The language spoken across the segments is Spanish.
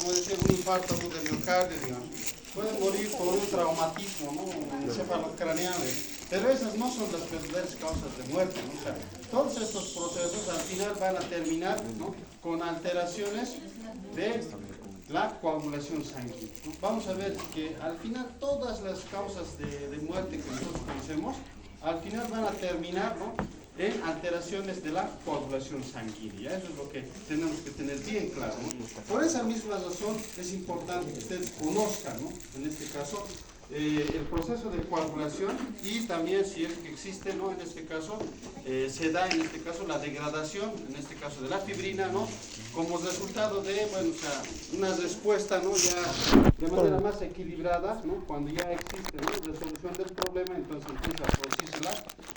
como decir, un infarto agudo de miocardio, digamos. Pueden morir por un traumatismo, ¿no? Un encefalocraneal. Pero esas no son las verdaderas causas de muerte, ¿no? O sea, todos estos procesos al final van a terminar, ¿no?, con alteraciones de la coagulación sanguínea. Vamos a ver que al final todas las causas de muerte que nosotros conocemos, al final van a terminar, ¿no?, en alteraciones de la coagulación sanguínea. Eso es lo que tenemos que tener bien claro, ¿no? Por esa misma razón es importante que ustedes conozcan, ¿no?, en este caso, el proceso de coagulación y también si es que existe, ¿no?, en este caso, se da en este caso la degradación, en este caso de la fibrina, ¿no?, como resultado de, bueno, o sea, una respuesta, ¿no?, ya de manera más equilibrada, ¿no?, cuando ya existe, ¿no?, resolución del problema, entonces empieza a producirse la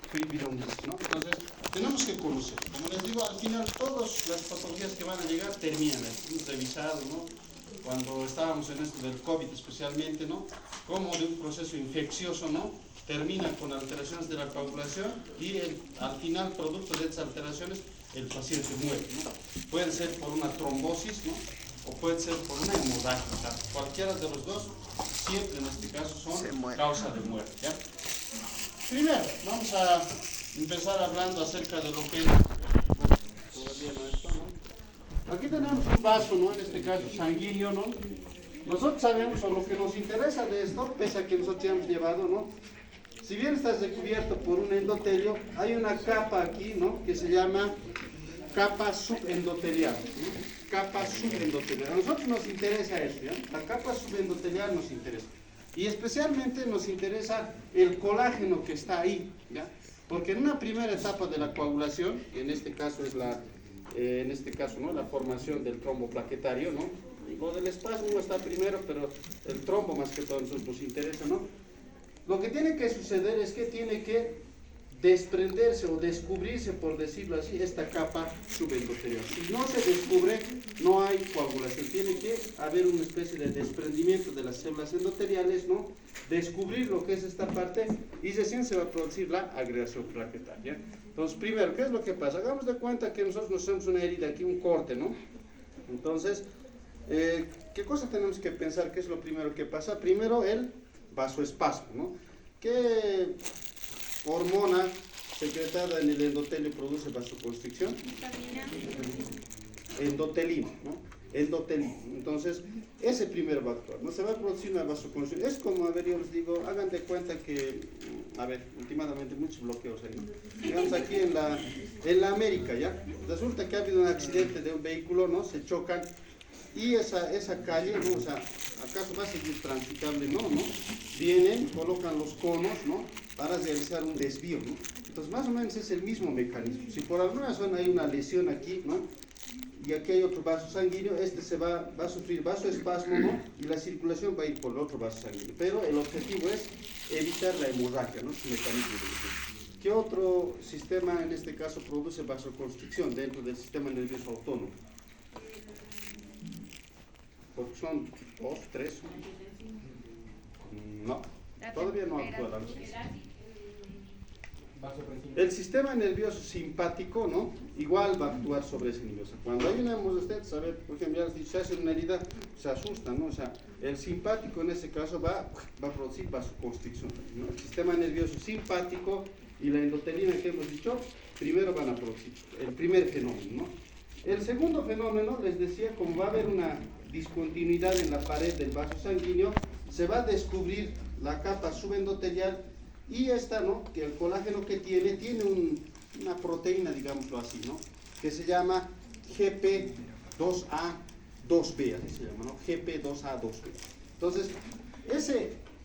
fibrinosis, ¿no? Entonces, tenemos que conocer, como les digo, al final todas las patologías que van a llegar terminan, hemos revisado, ¿no?, cuando estábamos en esto del COVID especialmente, ¿no?, como de un proceso infeccioso, ¿no?, termina con alteraciones de la coagulación y al final, producto de esas alteraciones, el paciente muere, ¿no? Puede ser por una trombosis, ¿no?, o puede ser por una hemorragia, o sea, cualquiera de los dos, siempre en este caso son causa de muerte, ¿ya? Primero, vamos a empezar hablando acerca de lo que es, todavía no esto, ¿no? Aquí tenemos un vaso, ¿no?, en este caso sanguíneo, ¿no? Nosotros sabemos, o lo que nos interesa de esto, pese a que nosotros ya hemos llevado, ¿no?, si bien está recubierto por un endotelio, hay una capa aquí, ¿no?, que se llama capa subendotelial, ¿no?, capa subendotelial. A nosotros nos interesa eso, ¿ya? La capa subendotelial nos interesa. Y especialmente nos interesa el colágeno que está ahí, ¿ya? Porque en una primera etapa de la coagulación, que en este caso es ¿no?, la formación del trombo plaquetario, ¿no? Lo del espasmo está primero, pero el trombo más que todo nos interesa, ¿no? Lo que tiene que suceder es que tiene que desprenderse o descubrirse, por decirlo así, esta capa subendotelial. Si no se descubre, no hay coagulación. Tiene que haber una especie de desprendimiento de las células endoteliales, ¿no?, descubrir lo que es esta parte y recién se va a producir la agregación plaquetaria. Entonces, primero, ¿qué es lo que pasa? Hagamos de cuenta que nosotros nos hacemos una herida aquí, un corte, ¿no? Entonces, ¿qué cosa tenemos que pensar? ¿Qué es lo primero que pasa? Primero, el vasoespasmo, ¿no? ¿Qué hormona secretada en el endotelio produce vasoconstricción? Endotelina, ¿no? Endotelina. Entonces, ese primero va a actuar, ¿no? Se va a producir una vasoconstricción. Es como, a ver, yo les digo, hagan de cuenta que, a ver, últimamente muchos bloqueos ahí, ¿no? Digamos aquí en la América, ¿ya? Resulta que ha habido un accidente de un vehículo, ¿no? Se chocan y esa calle, ¿no? O sea, ¿acaso va a seguir transitable? No, ¿no? Vienen, colocan los conos, ¿no?, para realizar un desvío, ¿no? Entonces, más o menos es el mismo mecanismo. Si por alguna razón hay una lesión aquí, ¿no?, y aquí hay otro vaso sanguíneo, este va a sufrir vasoespasmo, ¿no?, y la circulación va a ir por el otro vaso sanguíneo. Pero el objetivo es evitar la hemorragia, ¿no? Es un mecanismo de defensa. ¿Qué otro sistema, en este caso, produce vasoconstricción dentro del sistema nervioso autónomo? Porque son 2, 3. No, todavía no actúa la luz. El sistema nervioso simpático, ¿no?, igual va a actuar sobre ese nivel. O sea, cuando hay una hemorragia, ¿sabe? Por ejemplo, ya se hace una herida, se asusta, ¿no? O sea, el simpático en ese caso va a producir vasoconstricción, ¿no? El sistema nervioso simpático y la endotelina que hemos dicho, primero van a producir el primer fenómeno, ¿no? El segundo fenómeno, les decía, como va a haber una discontinuidad en la pared del vaso sanguíneo, se va a descubrir la capa subendotelial y esta, ¿no?, que el colágeno que tiene una proteína, digámoslo así, ¿no?, que se llama GP2A2B, así se llama, ¿no?, GP2A2B. Entonces,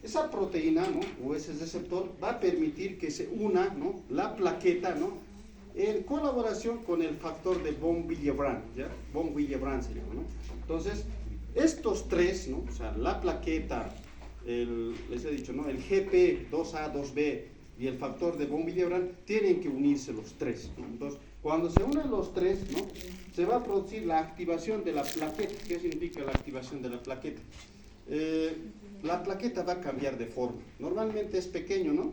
esa proteína, ¿no?, o ese receptor va a permitir que se una, ¿no?, la plaqueta, ¿no?, en colaboración con el factor de von Willebrand, ¿ya? Von Willebrand se llama, ¿no? Entonces, estos tres, ¿no?, o sea, la plaqueta, les he dicho, ¿no?, el GP2A2B y el factor de von Willebrand, tienen que unirse los tres, ¿no? Entonces, cuando se unen los tres, ¿no?, se va a producir la activación de la plaqueta. ¿Qué significa la activación de la plaqueta? La plaqueta va a cambiar de forma. Normalmente es pequeño, ¿no?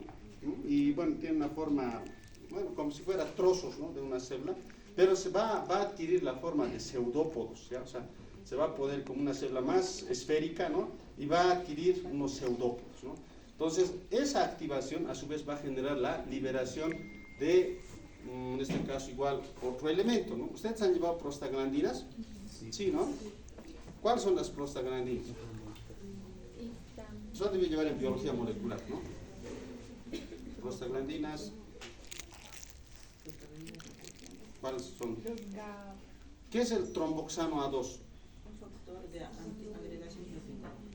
Y bueno, tiene una forma, bueno, como si fuera trozos, ¿no?, de una célula, pero se va a adquirir la forma de pseudópodos, ¿ya? O sea, se va a poner como una célula más esférica, ¿no? Y va a adquirir unos pseudópodos, ¿no? Entonces, esa activación a su vez va a generar la liberación de, en este caso igual, otro elemento, ¿no? ¿Ustedes han llevado prostaglandinas? Sí, ¿no? ¿Cuáles son las prostaglandinas? Eso debe llevar en biología molecular, ¿no? Prostaglandinas. ¿Cuáles son? ¿Qué es el tromboxano A2? Un factor de agregación plaquetaria.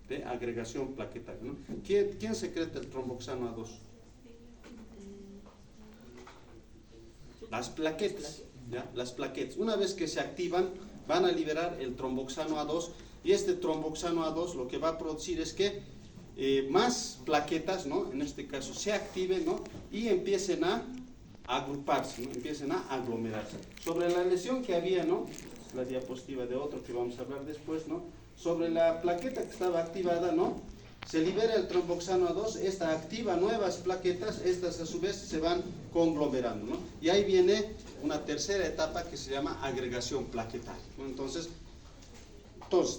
De agregación plaquetaria, ¿no? ¿Quién secreta el tromboxano A2? Las plaquetas, ¿ya? Las plaquetas. Una vez que se activan, van a liberar el tromboxano A2 y este tromboxano A2 lo que va a producir es que más plaquetas, ¿no? En este caso se activen, ¿no? Y empiecen a agruparse, ¿no? Empiecen a aglomerarse. Sobre la lesión que había, ¿no? La diapositiva de otro que vamos a hablar después, ¿no? Sobre la plaqueta que estaba activada, ¿no? Se libera el tromboxano A2, esta activa nuevas plaquetas, estas a su vez se van conglomerando, ¿no? Y ahí viene una tercera etapa que se llama agregación plaquetaria, ¿no? Entonces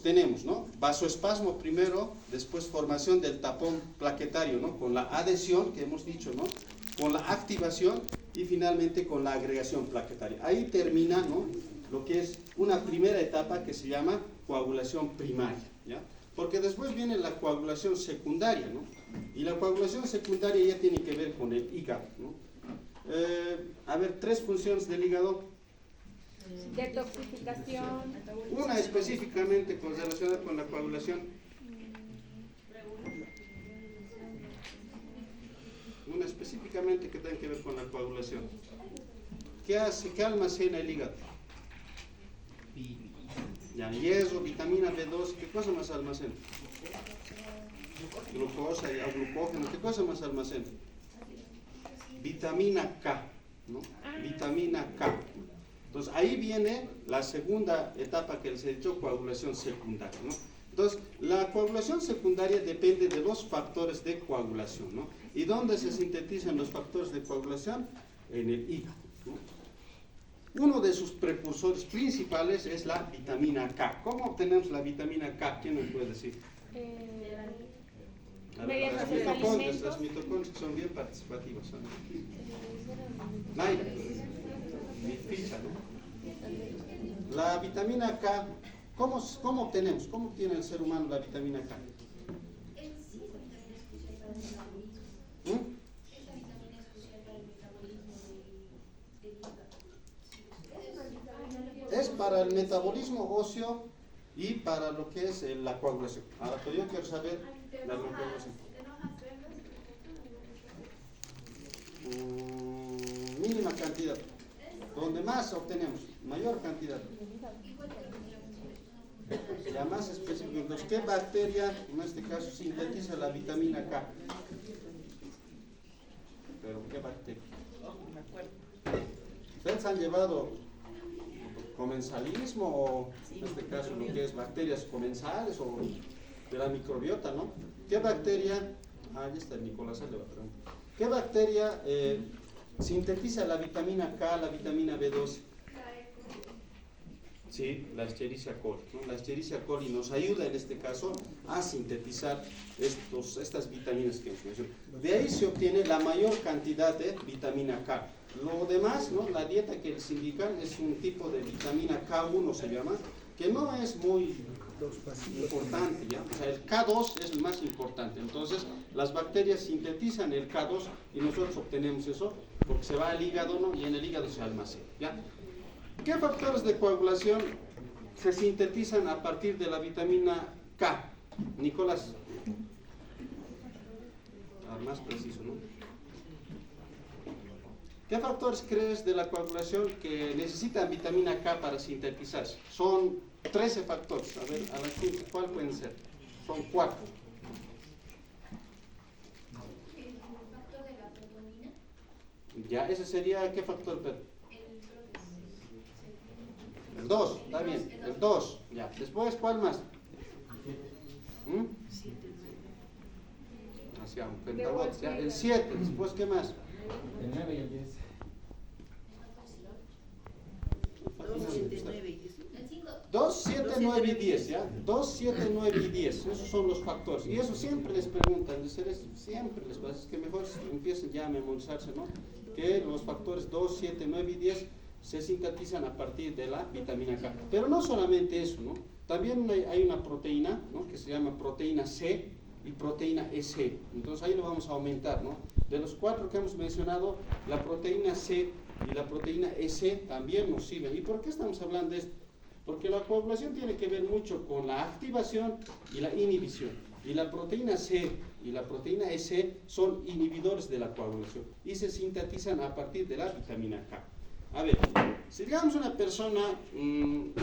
tenemos, ¿no? Vasoespasmo primero, después formación del tapón plaquetario, ¿no? Con la adhesión que hemos dicho, ¿no? Con la activación y finalmente con la agregación plaquetaria. Ahí termina, ¿no? Lo que es una primera etapa que se llama coagulación primaria, ¿ya? Porque después viene la coagulación secundaria, ¿no? Y la coagulación secundaria ya tiene que ver con el hígado, ¿no? A ver, 3 funciones del hígado. Detoxificación. Una específicamente relacionada con la coagulación. Una específicamente que tenga que ver con la coagulación. ¿Qué hace? ¿Qué almacena el hígado? Ya, hierro, vitamina B2, ¿qué cosa más almacena? Glucosa y glucógeno, ¿qué cosa más almacena? Vitamina K, ¿no? Vitamina K. Entonces ahí viene la segunda etapa que les he dicho, coagulación secundaria, ¿no? Entonces la coagulación secundaria depende de los factores de coagulación, ¿no? ¿Y dónde se sintetizan los factores de coagulación? En el hígado, ¿no? Uno de sus precursores principales es la vitamina K. ¿Cómo obtenemos la vitamina K? ¿Quién me puede decir? Mediante las mitocondrias son bien participativas, ¿no? Naira, mi ficha, ¿no? La vitamina K, ¿cómo obtenemos? ¿Cómo obtiene el ser humano la vitamina K? ¿Mm? Es para el metabolismo óseo y para lo que es la coagulación. Ahora, pues yo quiero saber la coagulación. Mínima cantidad. Donde más obtenemos, mayor cantidad. Ya más específico. Entonces, ¿qué bacteria, en este caso, sintetiza la vitamina K? ¿Pero qué bacteria? Me acuerdo. ¿Ustedes han llevado comensalismo o, en este caso, lo que es bacterias comensales o de la microbiota, ¿no? ¿Qué bacteria? Ahí está el Nicolás, le va a preguntar. ¿Qué bacteria sintetiza la vitamina K, la vitamina B2? Sí, la Escherichia coli, ¿no? La Escherichia coli nos ayuda en este caso a sintetizar estas vitaminas que hemos mencionado. De ahí se obtiene la mayor cantidad de vitamina K. Lo demás, ¿no? La dieta que les indican es un tipo de vitamina K1 se llama, que no es muy importante, ¿ya? O sea, el K2 es el más importante. Entonces, las bacterias sintetizan el K2 y nosotros obtenemos eso porque se va al hígado, ¿no? Y en el hígado se almacena, ¿ya? ¿Qué factores de coagulación se sintetizan a partir de la vitamina K? Nicolás. Más preciso, ¿no? ¿Qué factores crees de la coagulación que necesitan vitamina K para sintetizarse? Son 13 factores. A ver, a la quinta, ¿cuál pueden ser? Son 4. El factor de la troponina. Ya, ese sería, ¿qué factor, Pedro? El 2, está bien, el 2. Ya, después, ¿cuál más? Hacia un pentabots, ya, el 7, después, ¿qué más? El 9 y el 10. 2, 7, 9 y 10. El 5. 2, 7, 9 y 10, ¿ya? 2, 7, 9 y 10, esos son los factores. Y eso siempre les preguntan, siempre les pasa, es que mejor empiecen ya a memorizarse, ¿no? Que los factores 2, 7, 9 y 10 se sintetizan a partir de la vitamina K. Pero no solamente eso, ¿no? También hay una proteína, ¿no? Que se llama proteína C y proteína EC. Entonces ahí lo vamos a aumentar, ¿no? De los 4 que hemos mencionado, la proteína C y la proteína EC también nos sirven. ¿Y por qué estamos hablando de esto? Porque la coagulación tiene que ver mucho con la activación y la inhibición. Y la proteína C y la proteína EC son inhibidores de la coagulación y se sintetizan a partir de la vitamina K. A ver, si digamos una persona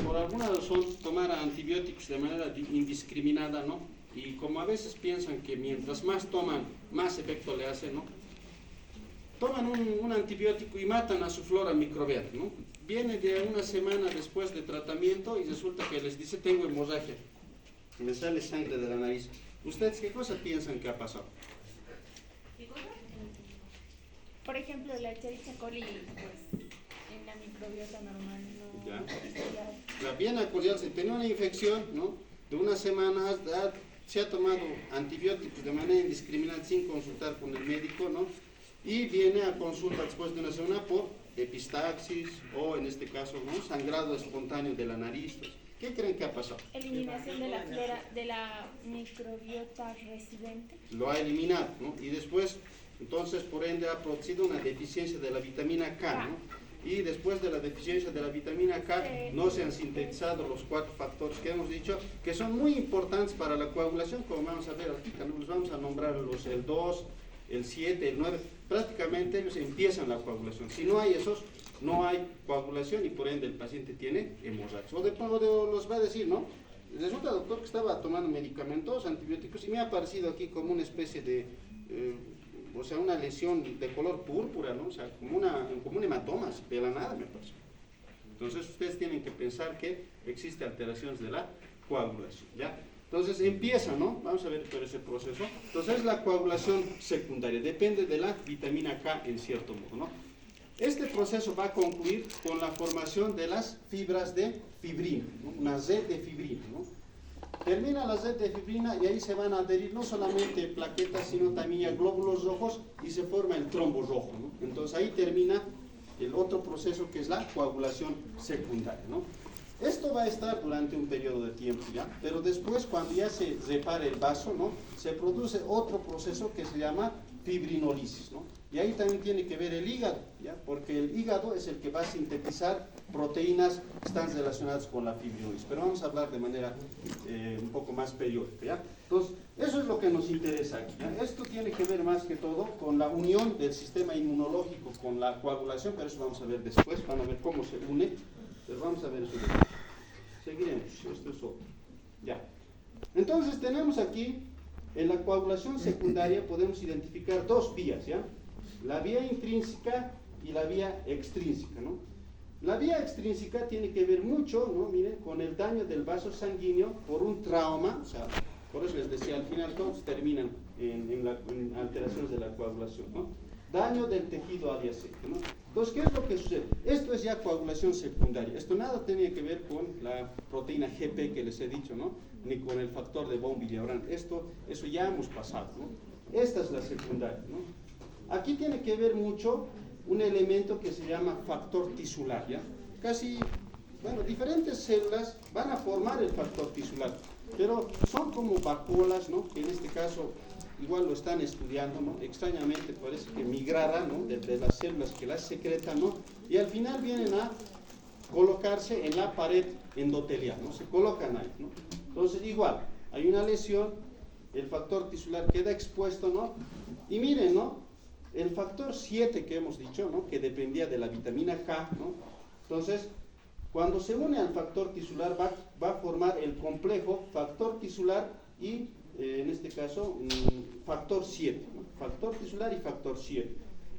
por alguna razón tomara antibióticos de manera indiscriminada, ¿no? Y como a veces piensan que mientras más toman, más efecto le hace, ¿no? Toman un antibiótico y matan a su flora microbiana, ¿no? Viene de una semana después de tratamiento y resulta que les dice tengo hemorragia, me sale sangre de la nariz. ¿Ustedes qué cosa piensan que ha pasado? Por ejemplo, la Escherichia coli, pues, en la microbiota normal no... ¿Ya? Ya. La piena coliar, se tenía una infección, ¿no? De una semana, se ha tomado antibióticos de manera indiscriminada sin consultar con el médico, ¿no? Y viene a consulta después de una semana por epistaxis o en este caso, ¿no? Sangrado espontáneo de la nariz. ¿Qué creen que ha pasado? Eliminación de la flora, de la microbiota residente. Lo ha eliminado, ¿no? Y después, entonces, por ende, ha producido una deficiencia de la vitamina K, ¿no? Y después de la deficiencia de la vitamina K, no se han sintetizado los 4 factores que hemos dicho, que son muy importantes para la coagulación, como vamos a ver ahorita, ¿no? Los vamos a nombrar el 2, el 7, el 9, prácticamente ellos empiezan la coagulación. Si no hay esos, no hay coagulación y por ende el paciente tiene hemorragia. O de los va a decir, ¿no? Resulta, doctor, que estaba tomando medicamentos, antibióticos, y me ha aparecido aquí como una especie de, o sea, una lesión de color púrpura, ¿no? O sea, como un hematoma, de la nada me parece. Entonces ustedes tienen que pensar que existen alteraciones de la coagulación, ¿ya? Entonces empieza, ¿no? Vamos a ver todo ese proceso. Entonces es la coagulación secundaria, depende de la vitamina K en cierto modo, ¿no? Este proceso va a concluir con la formación de las fibras de fibrina, ¿no? Una red de fibrina, ¿no? Termina la red de fibrina y ahí se van a adherir no solamente plaquetas, sino también glóbulos rojos y se forma el trombo rojo, ¿no? Entonces ahí termina el otro proceso que es la coagulación secundaria, ¿no? Esto va a estar durante un periodo de tiempo, ¿ya? Pero después, cuando ya se repare el vaso, ¿no? Se produce otro proceso que se llama fibrinolisis, ¿no? Y ahí también tiene que ver el hígado, ¿ya? Porque el hígado es el que va a sintetizar proteínas que están relacionadas con la fibrinolisis. Pero vamos a hablar de manera un poco más periódica, ¿ya? Entonces, eso es lo que nos interesa aquí, ¿ya? Esto tiene que ver más que todo con la unión del sistema inmunológico con la coagulación, pero eso vamos a ver después, van a ver cómo se une, pero vamos a ver eso después. Seguiremos, esto es otro. Ya. Entonces, tenemos aquí, en la coagulación secundaria podemos identificar 2 vías, ¿ya? La vía intrínseca y la vía extrínseca, ¿no? La vía extrínseca tiene que ver mucho, ¿no? Miren, con el daño del vaso sanguíneo por un trauma, o sea, por eso les decía, al final todos terminan en alteraciones de la coagulación, ¿no? Daño del tejido adyacente, ¿no? Entonces, ¿qué es lo que sucede? Esto es ya coagulación secundaria. Esto nada tiene que ver con la proteína GP que les he dicho, ¿no? Ni con el factor de von Willebrand. Eso ya hemos pasado, ¿no? Esta es la secundaria, ¿no? Aquí tiene que ver mucho un elemento que se llama factor tisular, ¿ya? Casi, bueno, diferentes células van a formar el factor tisular, pero son como vacuolas, ¿no? Que en este caso igual lo están estudiando, ¿no? Extrañamente parece que migrarán, ¿no? De las células que las secretan, ¿no? Y al final vienen a colocarse en la pared endotelial, ¿no? Se colocan ahí, ¿no? Entonces igual, hay una lesión, el factor tisular queda expuesto, ¿no? Y miren, ¿no? El factor 7 que hemos dicho, ¿no? Que dependía de la vitamina K, ¿no? Entonces, cuando se une al factor tisular va a formar el complejo factor tisular y en este caso factor 7, ¿no? Factor tisular y factor 7.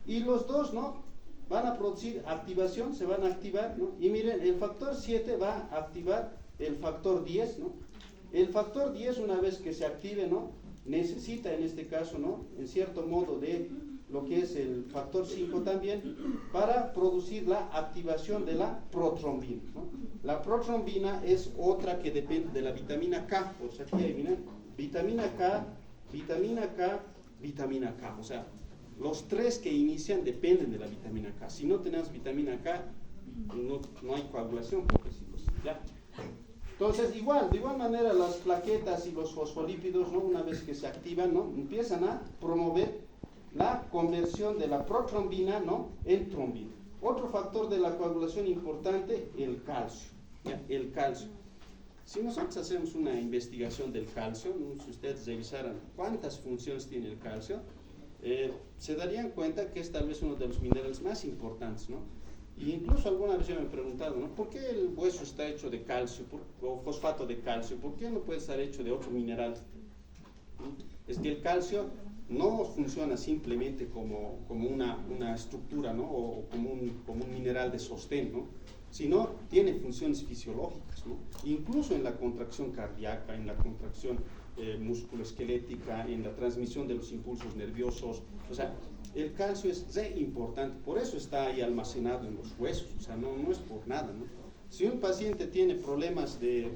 Y los dos, ¿no? Van a producir activación, se van a activar, ¿no? Y miren, el factor 7 va a activar el factor 10, ¿no? El factor 10, una vez que se active, ¿no? Necesita en este caso, ¿no? En cierto modo de lo que es el factor 5 también, para producir la activación de la protrombina, ¿no? La protrombina es otra que depende de la vitamina K, o sea, aquí hay, miren, vitamina K, vitamina K, vitamina K, o sea, los tres que inician dependen de la vitamina K. Si no tenemos vitamina K, no hay coagulación, por decirlo así, ¿ya? Entonces, de igual manera, las plaquetas y los fosfolípidos, ¿no? Una vez que se activan, ¿no? Empiezan a promover la conversión de la protrombina, ¿no? En trombina. Otro factor de la coagulación importante, el calcio, ¿ya? El calcio. Si nosotros hacemos una investigación del calcio, ¿no? Si ustedes revisaran cuántas funciones tiene el calcio, se darían cuenta que es tal vez uno de los minerales más importantes, ¿no? Y incluso alguna vez yo me he preguntado, ¿no? ¿Por qué el hueso está hecho de calcio o fosfato de calcio? ¿Por qué no puede estar hecho de otro mineral? ¿No? Es que el calcio no funciona simplemente como una estructura, ¿no? O como un mineral de sostén, ¿no? Sino tiene funciones fisiológicas, ¿no? Incluso en la contracción cardíaca, en la contracción musculoesquelética, en la transmisión de los impulsos nerviosos. O sea, el calcio es re importante, por eso está ahí almacenado en los huesos, o sea, no es por nada, ¿no? Si un paciente tiene problemas de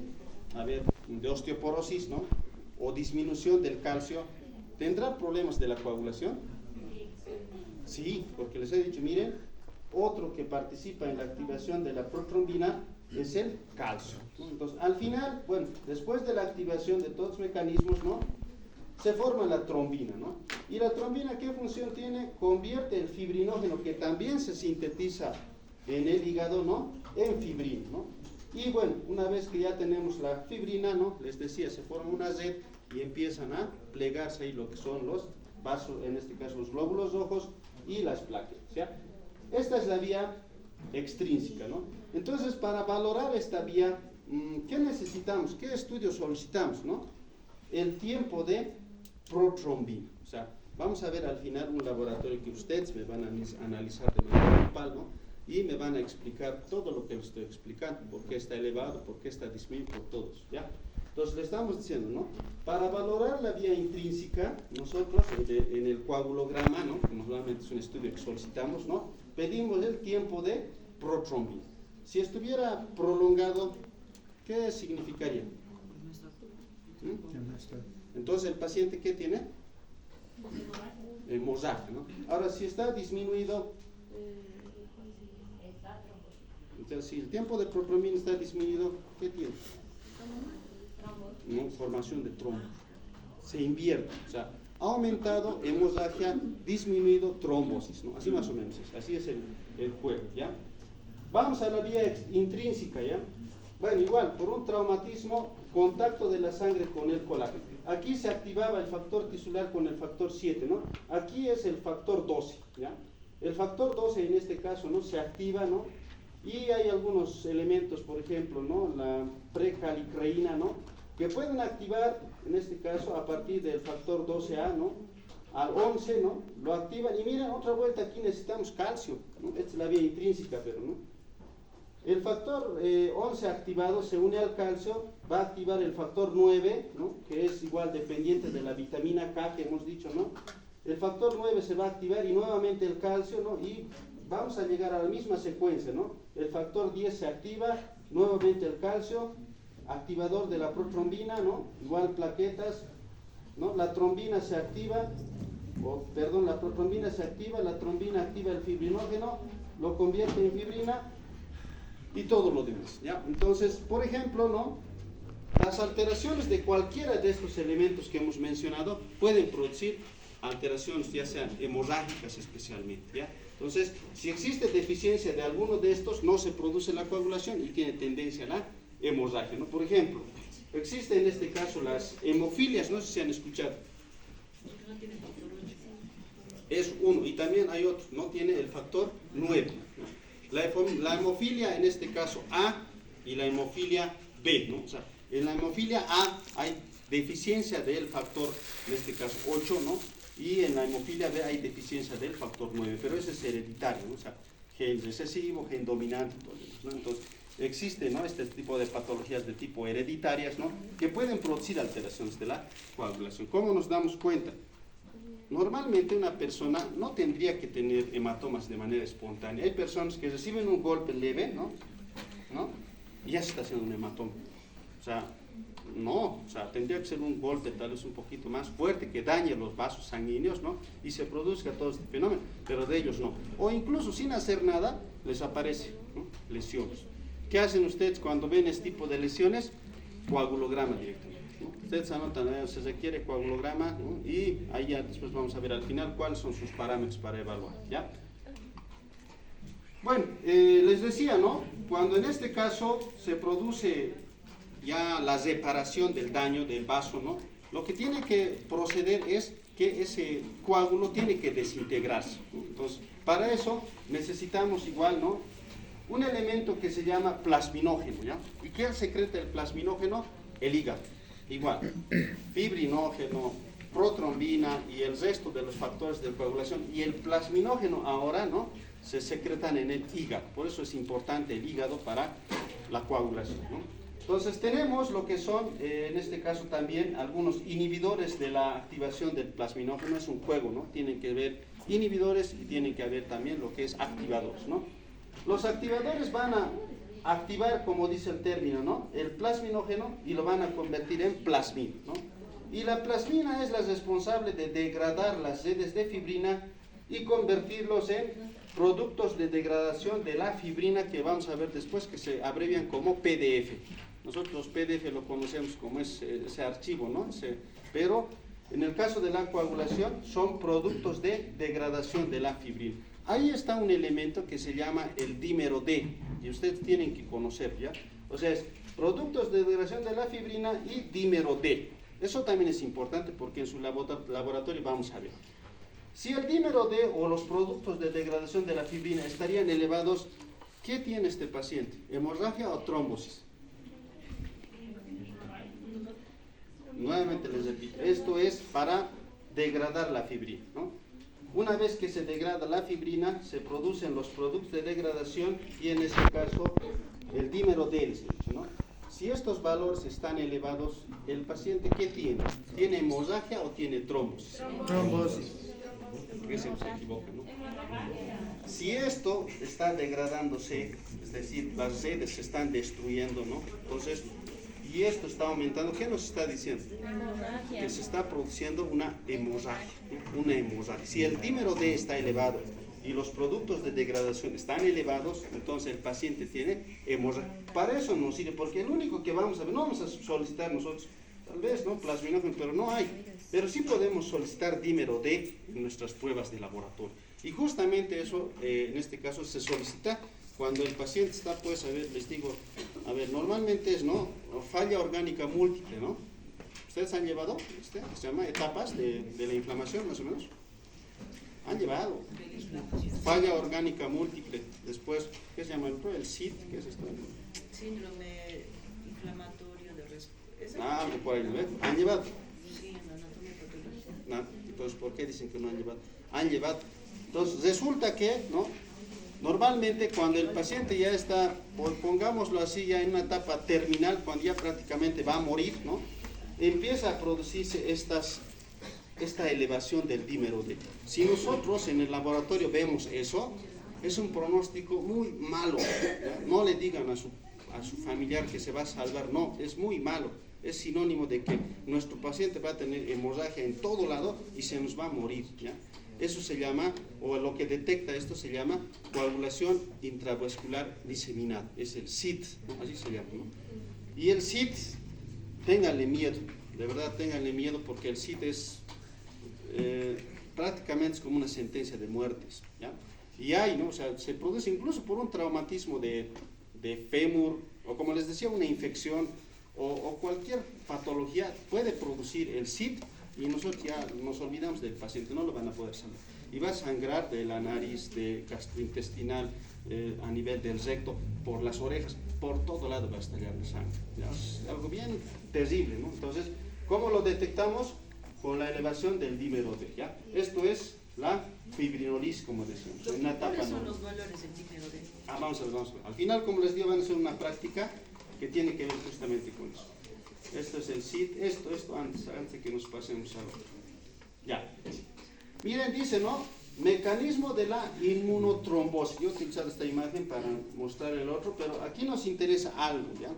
osteoporosis, ¿no? O disminución del calcio, ¿tendrá problemas de la coagulación? Sí, porque les he dicho, miren, otro que participa en la activación de la protrombina es el calcio, ¿no? Entonces, al final, bueno, después de la activación de todos los mecanismos, ¿no? Se forma la trombina, ¿no? Y la trombina, ¿qué función tiene? Convierte el fibrinógeno, que también se sintetiza en el hígado, ¿no? En fibrina, ¿no? Y bueno, una vez que ya tenemos la fibrina, ¿no? Les decía, se forma una red y empiezan a plegarse ahí lo que son los vasos, en este caso los glóbulos rojos y las plaquetas, ¿ya? Esta es la vía extrínseca, ¿no? Entonces, para valorar esta vía, ¿qué necesitamos? ¿Qué estudios solicitamos, no? El tiempo de protrombina. O sea, vamos a ver al final un laboratorio que ustedes me van a analizar de manera grupal, ¿no? Y me van a explicar todo lo que les estoy explicando, por qué está elevado, por qué está disminuido, por todos, ¿ya? Entonces le estamos diciendo, ¿no? Para valorar la vía intrínseca, nosotros en el coagulograma, ¿no? Que normalmente es un estudio que solicitamos, ¿no? Pedimos el tiempo de protrombina. Si estuviera prolongado, ¿qué significaría? Entonces, ¿el paciente qué tiene? Hemorragia, ¿no? Ahora, si está disminuido, entonces, si el tiempo de protrombina está disminuido, ¿qué tiene? ¿No? Formación de trombo. Se invierte, o sea, ha aumentado hemorragia, disminuido trombosis, ¿no? Así más o menos, así es el juego, ¿ya? Vamos a la vía intrínseca, ¿ya? Bueno, igual, por un traumatismo, contacto de la sangre con el colágeno. Aquí se activaba el factor tisular con el factor 7, ¿no? Aquí es el factor 12, ¿ya? El factor 12 en este caso, ¿no? Se activa, ¿no? Y hay algunos elementos, por ejemplo, ¿no? La precalicreína, ¿no? Que pueden activar, en este caso, a partir del factor 12A, ¿no? Al 11, ¿no? Lo activan y miren, otra vuelta aquí necesitamos calcio, ¿no? Esta es la vía intrínseca, pero, ¿no? El factor 11 activado se une al calcio, va a activar el factor 9, ¿no? Que es igual dependiente de la vitamina K que hemos dicho, ¿no? El factor 9 se va a activar y nuevamente el calcio, ¿no? Y vamos a llegar a la misma secuencia, ¿no? El factor 10 se activa, nuevamente el calcio, activador de la protrombina, ¿no? Igual plaquetas, ¿no? La trombina se activa, la protrombina se activa, la trombina activa el fibrinógeno, lo convierte en fibrina y todo lo demás, ¿ya? Entonces, por ejemplo, ¿no? Las alteraciones de cualquiera de estos elementos que hemos mencionado pueden producir alteraciones, ya sean hemorrágicas especialmente, ¿ya? Entonces, si existe deficiencia de alguno de estos, no se produce la coagulación y tiene tendencia a la hemorragia, ¿no? Por ejemplo, existen en este caso las hemofilias, no sé si se han escuchado. Es uno, y también hay otro, no tiene el factor 9, ¿no? La hemofilia en este caso A y la hemofilia B, ¿no? O sea, en la hemofilia A hay deficiencia del factor, en este caso 8, ¿no? Y en la hemofilia B hay deficiencia del factor 9, pero ese es hereditario, ¿no? O sea, gen recesivo, gen dominante, ¿no? Entonces, existe, ¿no? Este tipo de patologías de tipo hereditarias, ¿no? Que pueden producir alteraciones de la coagulación. ¿Cómo nos damos cuenta? normalmente una persona no tendría que tener hematomas de manera espontánea. Hay personas que reciben un golpe leve, ¿no? Y ya se está haciendo un hematoma. O sea, no, o sea, tendría que ser un golpe tal vez un poquito más fuerte que dañe los vasos sanguíneos, ¿no? Y se produzca todo este fenómeno, pero de ellos no. O incluso sin hacer nada, les aparece, ¿no? Lesiones. ¿Qué hacen ustedes cuando ven este tipo de lesiones? Coagulograma directamente, ¿no? Ustedes anotan, se requiere coagulograma, ¿no? Y ahí ya después vamos a ver al final cuáles son sus parámetros para evaluar, ¿ya? Bueno, les decía, ¿no? Cuando en este caso se produce ya la reparación del daño del vaso, ¿no? Lo que tiene que proceder es que ese coágulo tiene que desintegrarse, ¿no? Entonces, para eso necesitamos igual, ¿no? Un elemento que se llama plasminógeno, ¿ya? ¿Y qué secreta el plasminógeno? El hígado, igual, fibrinógeno, protrombina y el resto de los factores de coagulación. Y el plasminógeno ahora, ¿no? Se secretan en el hígado, por eso es importante el hígado para la coagulación, ¿no? Entonces tenemos lo que son, en este caso también, algunos inhibidores de la activación del plasminógeno. Es un juego, ¿no? Tienen que haber inhibidores y tienen que haber también lo que es activadores, ¿no? Los activadores van a activar, como dice el término, ¿no? El plasminógeno y lo van a convertir en plasmina, ¿no? Y la plasmina es la responsable de degradar las redes de fibrina y convertirlos en productos de degradación de la fibrina, que vamos a ver después, que se abrevian como PDF. Nosotros PDF lo conocemos como ese archivo, ¿no? Pero en el caso de la coagulación son productos de degradación de la fibrina. Ahí está un elemento que se llama el dímero D, y ustedes tienen que conocer, ¿ya? O sea, es productos de degradación de la fibrina y dímero D. Eso también es importante porque en su laboratorio vamos a ver. Si el dímero D o los productos de degradación de la fibrina estarían elevados, ¿qué tiene este paciente? ¿Hemorragia o trombosis? Nuevamente les repito, esto es para degradar la fibrina, ¿no? Una vez que se degrada la fibrina, se producen los productos de degradación y en este caso el dímero D, ¿no? Si estos valores están elevados, ¿el paciente qué tiene? ¿Tiene hemorragia o tiene trombosis? Trombosis. Porque se equivoca, ¿no? Si esto está degradándose, es decir, las redes se están destruyendo, ¿no? Entonces, y esto está aumentando, ¿qué nos está diciendo? Que se está produciendo una hemorragia, ¿no? Una hemorragia. Si el dímero D está elevado y los productos de degradación están elevados, entonces el paciente tiene hemorragia. Para eso nos sirve, porque el único que vamos a ver, no vamos a solicitar nosotros, tal vez, ¿no? Plasminógeno, pero no hay. Pero sí podemos solicitar dímero D en nuestras pruebas de laboratorio. Y justamente eso, en este caso, se solicita cuando el paciente está, pues, a ver, les digo, a ver, normalmente es, ¿no? Falla orgánica múltiple, ¿no? ¿Ustedes han llevado? Se llama etapas de la inflamación, más o menos. Han llevado. Falla orgánica múltiple. Después, ¿qué se llama el otro? El SID, ¿qué es esto? Síndrome inflamatorio de respuesta. Ah, por ahí, ¿ves? ¿Han llevado? Sí, en la anatomía patológica. No, entonces, ¿por qué dicen que no han llevado? Han llevado. Entonces, resulta que, ¿no? Normalmente cuando el paciente ya está, pongámoslo así, ya en una etapa terminal, cuando ya prácticamente va a morir, ¿no? Empieza a producirse esta elevación del dímero D. Si nosotros en el laboratorio vemos eso, es un pronóstico muy malo, ¿ya? No le digan a su familiar que se va a salvar, no, es muy malo. Es sinónimo de que nuestro paciente va a tener hemorragia en todo lado y se nos va a morir, ¿ya? Eso se llama, o lo que detecta esto se llama coagulación intravascular diseminada, es el SID, ¿no? Así se llama, ¿no? Y el SID, ténganle miedo, de verdad ténganle miedo, porque el SID es prácticamente es como una sentencia de muertes, ¿ya? Y hay, ¿no? O sea, se produce incluso por un traumatismo de fémur, o como les decía, una infección, o cualquier patología puede producir el SID, y nosotros ya nos olvidamos del paciente, no lo van a poder salvar. Y va a sangrar de la nariz, de gastrointestinal, a nivel del recto, por las orejas, por todo lado va a estallar la sangre. ¿Ya? Es algo bien terrible, ¿no? Entonces, ¿cómo lo detectamos? Con la elevación del dímero D, ¿ya? Esto es la fibrinolisis, como decimos, en una etapa ¿Cuáles son normal. los valores del dímero D? Vamos a ver. Al final, como les digo, van a hacer una práctica que tiene que ver justamente con eso. Esto es el SID, esto antes de que nos pasemos a otro. Ya. Miren, dice, ¿no? Mecanismo de la inmunotrombosis. Yo he utilizado esta imagen para mostrar el otro, pero aquí nos interesa algo, ¿ya?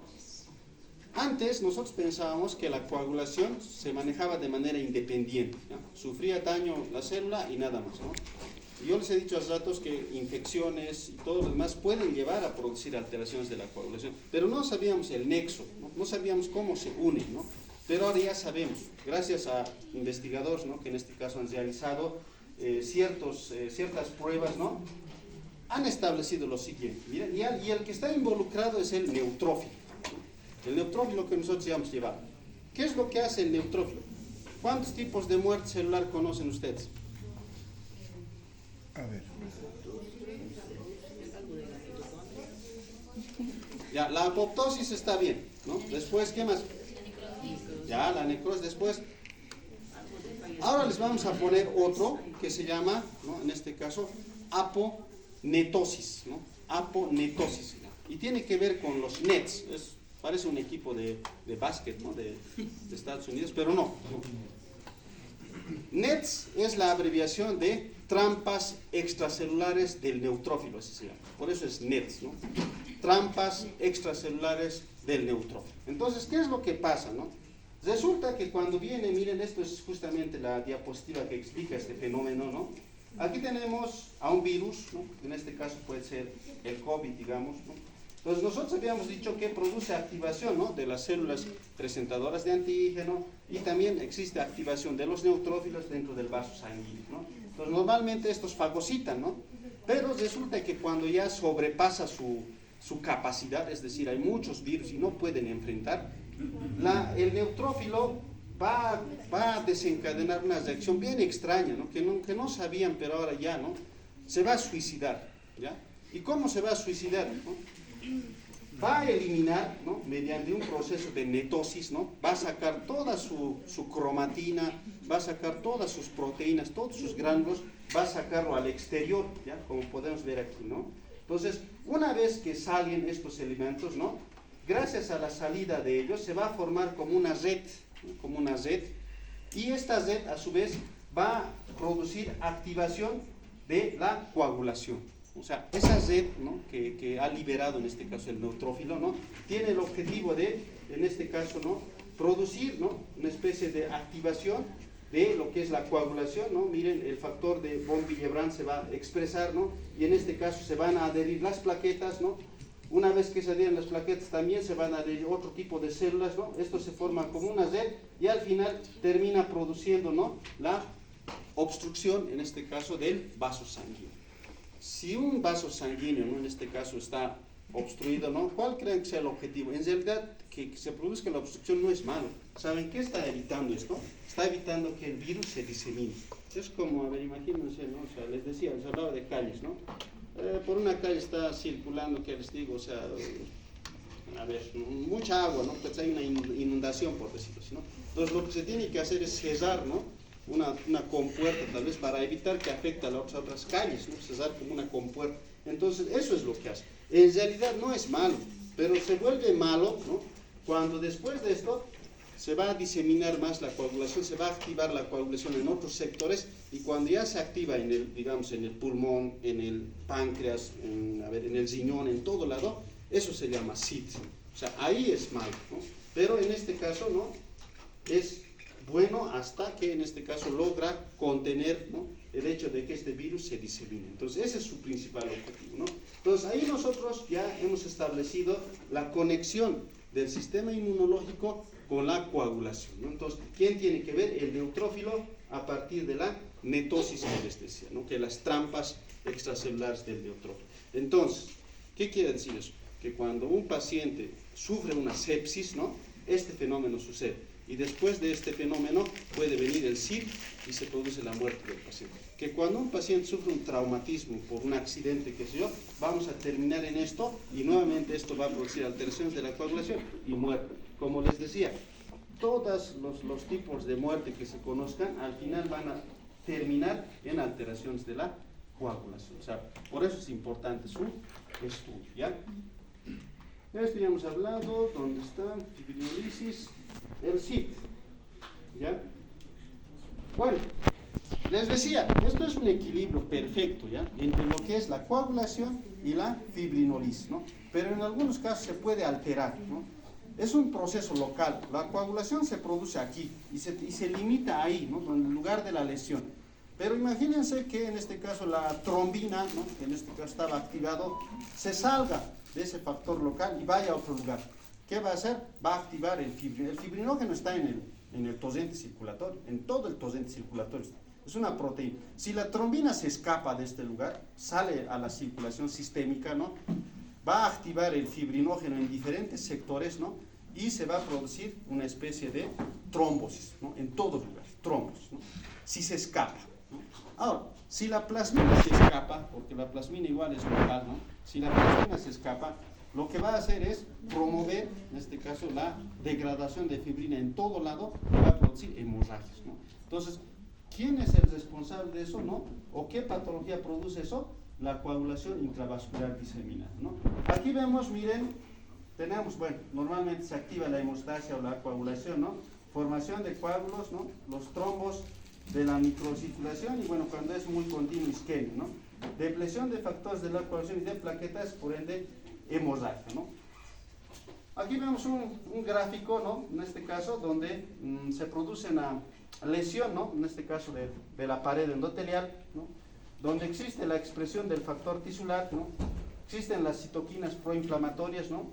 Antes nosotros pensábamos que la coagulación se manejaba de manera independiente, ¿ya? Sufría daño la célula y nada más, ¿no? Yo les he dicho hace ratos que infecciones y todo lo demás pueden llevar a producir alteraciones de la coagulación, pero no sabíamos el nexo, no sabíamos cómo se unen, ¿no? Pero ahora ya sabemos, gracias a investigadores, ¿no? Que en este caso han realizado ciertas pruebas, ¿no? Han establecido lo siguiente. Miren, y el que está involucrado es el neutrófilo. El neutrófilo que nosotros ya hemos llevado. ¿Qué es lo que hace el neutrófilo? ¿Cuántos tipos de muerte celular conocen ustedes? A ver. Ya, la apoptosis está bien, ¿no? Después, ¿qué más? Ya, la necrosis después. Ahora les vamos a poner otro que se llama, ¿no? En este caso, aponetosis, ¿no? Aponetosis. Y tiene que ver con los Nets. Parece un equipo de básquet, ¿no? de Estados Unidos, pero no. Nets es la abreviación de trampas extracelulares del neutrófilo, así se llama. Por eso es Nets, ¿no? Trampas extracelulares del neutrófilo. Entonces, ¿qué es lo que pasa, no? Resulta que cuando viene, miren, esto es justamente la diapositiva que explica este fenómeno, ¿no? Aquí tenemos a un virus, ¿no? En este caso puede ser el COVID, digamos, ¿no? Entonces nosotros habíamos dicho que produce activación, ¿no? De las células presentadoras de antígeno y también existe activación de los neutrófilos dentro del vaso sanguíneo, ¿no? Entonces normalmente estos fagocitan, ¿no? Pero resulta que cuando ya sobrepasa su capacidad, es decir, hay muchos virus y no pueden enfrentar, el neutrófilo va a desencadenar una reacción bien extraña, ¿no? Que no sabían, pero ahora ya, ¿no? Se va a suicidar, ¿ya? ¿Y cómo se va a suicidar, ¿no? Va a eliminar, ¿no? Mediante un proceso de netosis, ¿no? Va a sacar toda su cromatina, va a sacar todas sus proteínas, todos sus gránulos, va a sacarlo al exterior, ¿ya? Como podemos ver aquí, ¿no? Entonces, una vez que salen estos elementos, ¿no? Gracias a la salida de ellos se va a formar como una red, ¿no? Como una red, y esta red a su vez va a producir activación de la coagulación. O sea, esa red, ¿no? que ha liberado en este caso el neutrófilo, ¿no? Tiene el objetivo de, en este caso, ¿no? Producir, ¿no? Una especie de activación de lo que es la coagulación, ¿no? Miren, el factor de von Willebrand se va a expresar, ¿no? Y en este caso se van a adherir las plaquetas, ¿no? Una vez que se adhieren las plaquetas también se van a adherir otro tipo de células, ¿no? Esto se forma como una red y al final termina produciendo, ¿no? La obstrucción, en este caso, del vaso sanguíneo. Si un vaso sanguíneo, ¿no? En este caso está obstruido, ¿no? ¿Cuál creen que sea el objetivo? En realidad, que se produzca la obstrucción no es malo. ¿Saben qué está evitando esto? Está evitando que el virus se disemine. Es como, a ver, imagínense, ¿no? O sea, les decía, les hablaba de calles, ¿no? Por una calle está circulando, ¿qué les digo? O sea, a ver, mucha agua, ¿no? Pues hay una inundación, por decirlo así, ¿no? Entonces, lo que se tiene que hacer es cerrar, ¿no? Una compuerta, tal vez, para evitar que afecte a las otras calles, ¿no? Cerrar como una compuerta. Entonces, eso es lo que hace. En realidad no es malo, pero se vuelve malo, ¿no? Cuando después de esto se va a diseminar más la coagulación, se va a activar la coagulación en otros sectores, y cuando ya se activa en el, digamos, en el pulmón, en el páncreas, en el riñón, en todo lado, eso se llama SID. O sea, ahí es malo, ¿no? Pero en este caso, ¿no? Es bueno hasta que en este caso logra contener, ¿no? El hecho de que este virus se disemine. Entonces ese es su principal objetivo, ¿no? Entonces ahí nosotros ya hemos establecido la conexión del sistema inmunológico con la coagulación, ¿no? Entonces, ¿quién tiene que ver? El neutrófilo a partir de la netosis que les decía, ¿no? Que las trampas extracelulares del neutrófilo. Entonces, ¿qué quiere decir eso? Que cuando un paciente sufre una sepsis, ¿no? Este fenómeno sucede. Y después de este fenómeno puede venir el SID y se produce la muerte del paciente. Que cuando un paciente sufre un traumatismo por un accidente, qué sé yo, vamos a terminar en esto y nuevamente esto va a producir alteraciones de la coagulación y muerte. Como les decía, todos los tipos de muerte que se conozcan al final van a terminar en alteraciones de la coagulación. O sea, por eso es importante su estudio, ¿ya? Esto ya hemos hablado, ¿dónde está? Fibrinolysis, el SID, ¿ya? Bueno, Les decía, esto es un equilibrio perfecto, ¿ya? Entre lo que es la coagulación y la fibrinolisis, ¿no? Pero en algunos casos se puede alterar, ¿no? Es un proceso local. La coagulación se produce aquí y se limita ahí, ¿no? En el lugar de la lesión. Pero imagínense que en este caso la trombina, ¿no? Que en este caso estaba activado, se salga de ese factor local y vaya a otro lugar. ¿Qué va a hacer? Va a activar el fibrinógeno. El fibrinógeno está en el torrente circulatorio, en todo el torrente circulatorio. Es una proteína. Si la trombina se escapa de este lugar, sale a la circulación sistémica, ¿no? Va a activar el fibrinógeno en diferentes sectores, ¿no? Y se va a producir una especie de trombosis, ¿no? En todos los lugares, trombosis, ¿no? Si se escapa, ¿no? Ahora, si la plasmina se escapa, porque la plasmina igual es local, ¿no? Si la plasmina se escapa, lo que va a hacer es promover, en este caso, la degradación de fibrina en todo lado y va a producir hemorragias, ¿no? Entonces, ¿quién es el responsable de eso, no? ¿O qué patología produce eso? La coagulación intravascular diseminada, ¿no? Aquí vemos, miren, tenemos, bueno, normalmente se activa la hemostasia o la coagulación, ¿no? Formación de coágulos, ¿no? Los trombos de la microcirculación y, bueno, cuando es muy continuo, isquemia, ¿no? Depresión de factores de la coagulación y de plaquetas, por ende, hemorragia, ¿no? Aquí vemos un gráfico, ¿no? En este caso, donde se produce una lesión, ¿no? En este caso de la pared endotelial, ¿no? Donde existe la expresión del factor tisular, ¿no? Existen las citoquinas proinflamatorias, ¿no?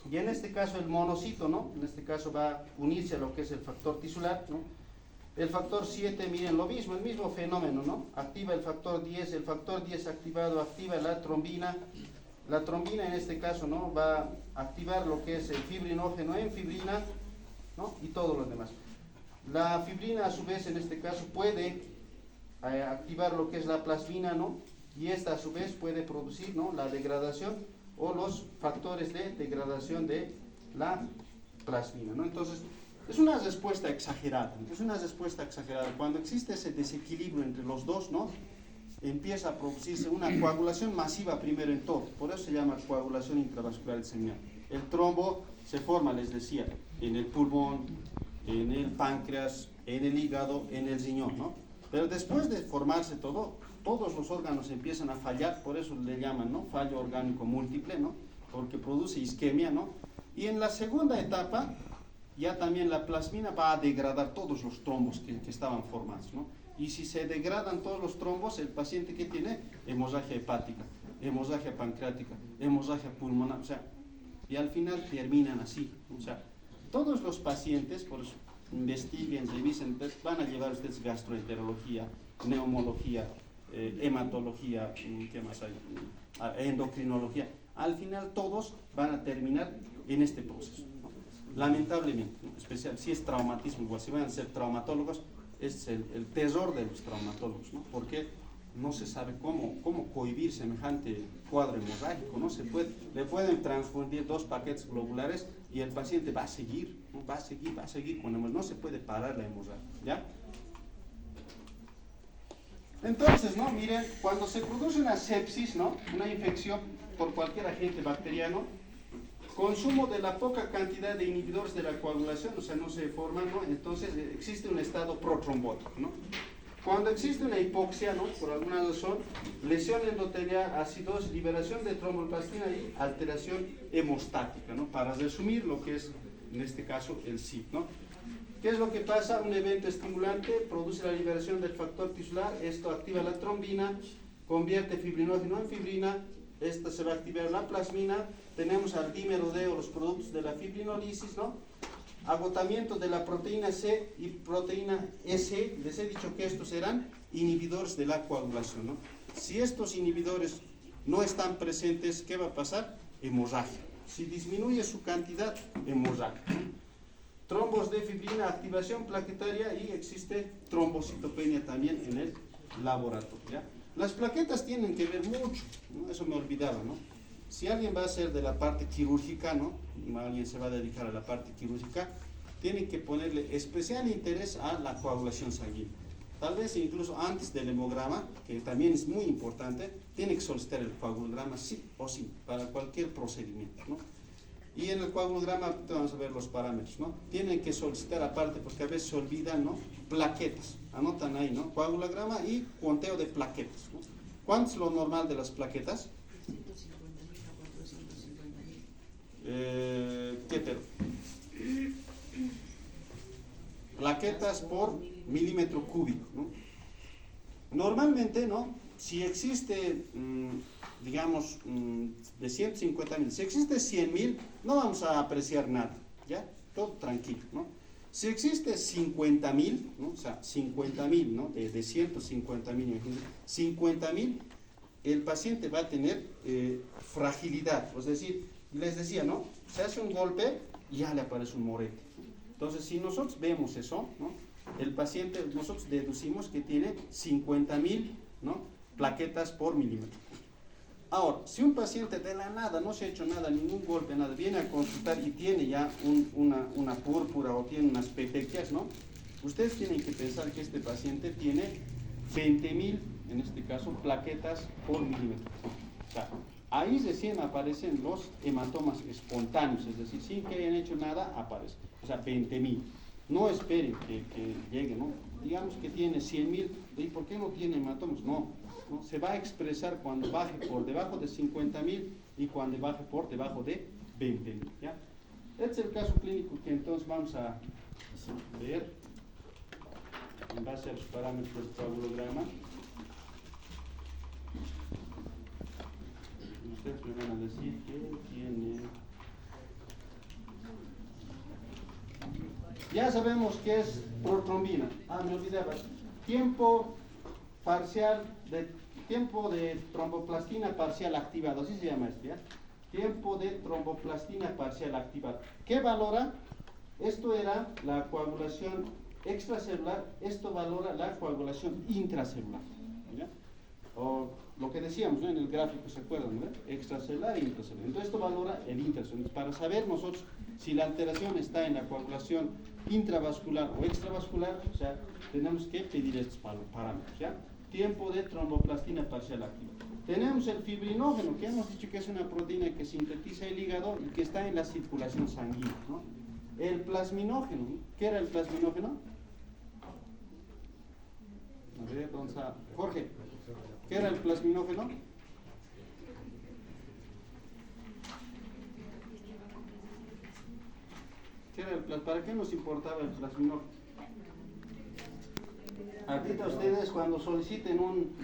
Y en este caso el monocito, ¿no? En este caso va a unirse a lo que es el factor tisular, ¿no? El factor 7, miren, lo mismo, el mismo fenómeno, ¿no? Activa el factor 10 activado activa la trombina. La trombina en este caso, ¿no? Va a activar lo que es el fibrinógeno en fibrina, ¿no? Y todos los demás. La fibrina a su vez en este caso puede activar lo que es la plasmina, ¿no? Y esta a su vez puede producir, ¿no? La degradación o los factores de degradación de la plasmina, ¿no? Entonces, es una respuesta exagerada, Cuando existe ese desequilibrio entre los dos, ¿no? Empieza a producirse una coagulación masiva primero en todo, por eso se llama coagulación intravascular diseminada. El trombo se forma, les decía, en el pulmón, en el páncreas, en el hígado, en el riñón, ¿no? Pero después de formarse todo, todos los órganos empiezan a fallar, por eso le llaman, ¿no? Fallo orgánico múltiple, ¿no? Porque produce isquemia, ¿no? Y en la segunda etapa, ya también la plasmina va a degradar todos los trombos que estaban formados, ¿no? Y si se degradan todos los trombos, el paciente que tiene hemorragia hepática, hemorragia pancreática, hemorragia pulmonar, o sea, y al final terminan así, o sea, todos los pacientes, por eso, investiguen, revisen, van a llevar ustedes gastroenterología, neumología, hematología, ¿qué más hay? Endocrinología. Al final todos van a terminar en este proceso, ¿no? Lamentablemente, ¿no? Especial si es traumatismo, igual si van a ser traumatólogos, es el terror de los traumatólogos, ¿no? Porque no se sabe cómo cohibir semejante cuadro hemorrágico, ¿no? Le pueden transfundir 2 paquetes globulares y el paciente va a seguir, ¿no? va a seguir con hemorragia, no se puede parar la hemorragia, ¿ya? Entonces, ¿no? Miren, cuando se produce una sepsis, ¿no? Una infección por cualquier agente bacteriano, consumo de la poca cantidad de inhibidores de la coagulación, o sea, no se forman, ¿no? Entonces existe un estado protrombótico, ¿no? Cuando existe una hipoxia, ¿no? Por alguna razón, lesión endotelial, acidosis, liberación de tromboplastina y alteración hemostática, ¿no? Para resumir lo que es, en este caso, el CIP, ¿no? ¿Qué es lo que pasa? Un evento estimulante produce la liberación del factor tisular, esto activa la trombina, convierte fibrinógeno en fibrina, esta se va a activar la plasmina, tenemos al dímero D o los productos de la fibrinolisis, ¿no? Agotamiento de la proteína C y proteína S, les he dicho que estos serán inhibidores de la coagulación, ¿no? Si estos inhibidores no están presentes, ¿qué va a pasar? Hemorragia. Si disminuye su cantidad, hemorragia, ¿no? Trombos de fibrina, activación plaquetaria y existe trombocitopenia también en el laboratorio, ¿ya? Las plaquetas tienen que ver mucho, ¿no? Eso me olvidaba, ¿no? Si alguien va a hacer de la parte quirúrgica, ¿no? Alguien se va a dedicar a la parte quirúrgica, tiene que ponerle especial interés a la coagulación sanguínea. Tal vez incluso antes del hemograma, que también es muy importante, tiene que solicitar el coagulograma sí o sí, para cualquier procedimiento, ¿no? Y en el coagulograma vamos a ver los parámetros, ¿no? Tienen que solicitar aparte, porque a veces se olvidan, ¿no? Plaquetas, anotan ahí, ¿no? Coagulograma y conteo de plaquetas, ¿no? ¿Cuánto es lo normal de las plaquetas? 350.000 a 450.000. ¿Qué pero? Plaquetas por milímetro cúbico, ¿no? Normalmente, ¿no? Si existe, digamos, de 150.000, si existe 100.000, no vamos a apreciar nada, ¿ya? Todo tranquilo, ¿no? Si existe 50.000, ¿no? O sea, 50.000, ¿no? De 150.000, 50.000, el paciente va a tener fragilidad, es decir, les decía, ¿no? Se hace un golpe y ya le aparece un morete. Entonces, si nosotros vemos eso, ¿no? El paciente, nosotros deducimos que tiene 50.000, ¿no? Plaquetas por milímetro. Ahora, si un paciente de la nada, no se ha hecho nada, ningún golpe, nada, viene a consultar y tiene ya una púrpura o tiene unas petequias, ¿no? Ustedes tienen que pensar que este paciente tiene 20.000, en este caso, plaquetas por milímetro. O sea, ahí recién aparecen los hematomas espontáneos, es decir, sin que hayan hecho nada, aparece. O sea, 20.000. No esperen que llegue, ¿no? Digamos que tiene 100.000, ¿y por qué no tiene hematomas? No, se va a expresar cuando baje por debajo de 50.000 y cuando baje por debajo de 20.000, ¿ya? Este es el caso clínico que entonces vamos a ver en base a los parámetros del coagulograma. Ustedes me van a decir que tiene... Ya sabemos que es protrombina. Me olvidaba. Tiempo de tromboplastina parcial activado, así se llama esto, ¿ya? Tiempo de tromboplastina parcial activado. ¿Qué valora? Esto era la coagulación extracelular, esto valora la coagulación intracelular, ¿ya? O lo que decíamos, ¿no? En el gráfico, ¿se acuerdan? ¿No? Extracelular e intracelular. Entonces esto valora el intracelular. Para saber nosotros si la alteración está en la coagulación intravascular o extravascular, o sea, tenemos que pedir estos parámetros, ¿ya? Tiempo de tromboplastina parcial activa. Tenemos el fibrinógeno, que hemos dicho que es una proteína que sintetiza el hígado y que está en la circulación sanguínea, ¿no? El plasminógeno, ¿no? ¿Qué era el plasminógeno? A ver, Jorge, ¿qué era el plasminógeno? ¿Para qué nos importaba el plasminógeno? Ahorita ustedes cuando soliciten un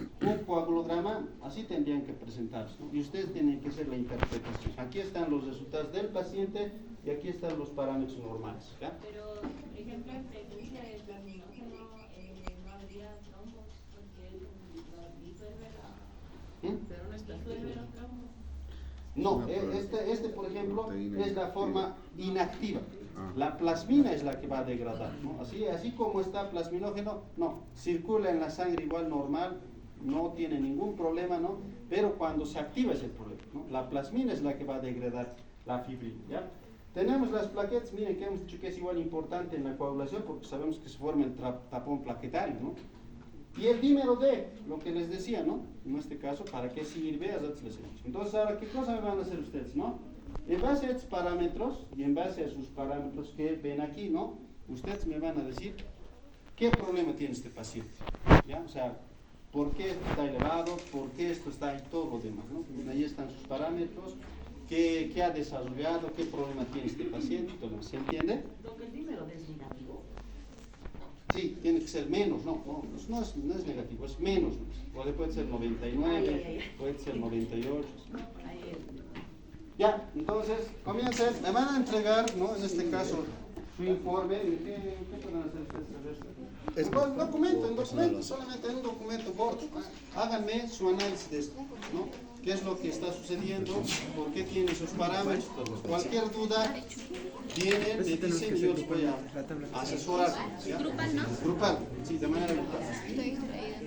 coagulograma, así tendrían que presentarse, ¿no? Y ustedes tienen que hacer la interpretación. Aquí están los resultados del paciente y aquí están los parámetros normales, ¿ya? Pero, por ejemplo, en presencia del plasminógeno no habría trombos, porque disuelve Pero no está disuelve los trombos. No, este por ejemplo es la forma inactiva. La plasmina es la que va a degradar, ¿no? Así como está plasminógeno, no, circula en la sangre igual normal, no tiene ningún problema, ¿no? Pero cuando se activa es el problema, ¿no? La plasmina es la que va a degradar la fibrina, ¿ya? Tenemos las plaquetas, miren que hemos dicho que es igual importante en la coagulación porque sabemos que se forma el tapón plaquetario, ¿no? Y el dímero D, lo que les decía, ¿no? En este caso, ¿para qué sirve? Entonces, ahora, ¿qué cosa me van a hacer ustedes, no? En base a estos parámetros y en base a sus parámetros que ven aquí, ¿no? Ustedes me van a decir qué problema tiene este paciente, ¿ya? O sea, ¿por qué esto está elevado? ¿Por qué esto está ahí? Todo lo demás, ¿no? Ahí están sus parámetros, qué ha desarrollado, qué problema tiene este paciente, todo, ¿se entiende? Lo que el dímero es negativo. Sí, tiene que ser menos, no es negativo, es menos. Puede ser 99, puede ser 98. Ya, entonces, comiencen, me van a entregar, ¿no? En este caso, su informe. ¿Qué pueden hacer ustedes? Un documento, solamente en un documento corto. Háganme su análisis de esto, ¿no? ¿Qué es lo que está sucediendo? ¿Por qué tiene esos parámetros? Cualquier duda, vienen, me dicen y yo les voy a asesorar. ¿Ya? Grupal, ¿no? Grupal, sí, de manera grupal.